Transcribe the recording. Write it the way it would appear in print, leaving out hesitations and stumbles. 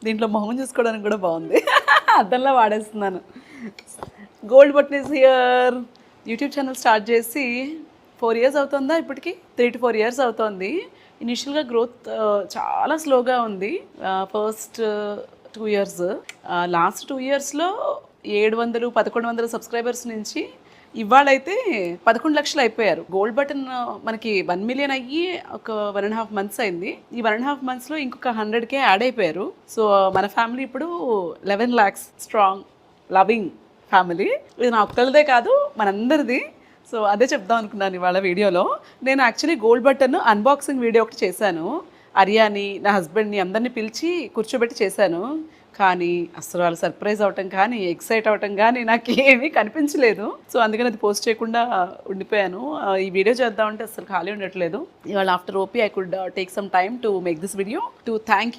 దీంట్లో మొహం చూసుకోవడానికి కూడా బాగుంది. అద్దంలో వాడేస్తున్నాను. Gold button is here. YouTube channel start చేసి 4 years అవుతుందా ఇప్పటికి? 3 to 4 years అవుతోంది. ఇనిషియల్గా గ్రోత్ చాలా స్లోగా ఉంది. ఫస్ట్ 2 years, లాస్ట్ 2 yearsలో 700-1100 సబ్స్క్రైబర్స్ నుంచి ఇవాళైతే 11 లక్షలు అయిపోయారు. గోల్డ్ బటన్ మనకి 1 million అయ్యి ఒక 1.5 months అయింది. ఈ 1.5 monthsలో ఇంకొక 100K యాడ్ అయిపోయారు. సో మన ఫ్యామిలీ ఇప్పుడు 11 lakhs స్ట్రాంగ్ లవింగ్ ఫ్యామిలీ. ఇది నా ఒక్కరిదే కాదు, మనందరిది. సో అదే చెప్దాం అనుకున్నాను ఇవాళ వీడియోలో. నేను actually gold button unboxing video ఒకటి చేశాను. అరియాని, నా హస్బెండ్ని అందరినీ పిలిచి కూర్చోబెట్టి చేశాను. కానీ అసలు వాళ్ళు సర్ప్రైజ్ అవటం కానీ, ఎక్సైట్ అవటం కానీ నాకు ఏమీ కనిపించలేదు. సో అందుకని అది పోస్ట్ చేయకుండా ఉండిపోయాను. ఈ వీడియో చేద్దామంటే అసలు ఖాళీ ఉండట్లేదు. ఇవాళ after OP I could take some time to make this video to thank you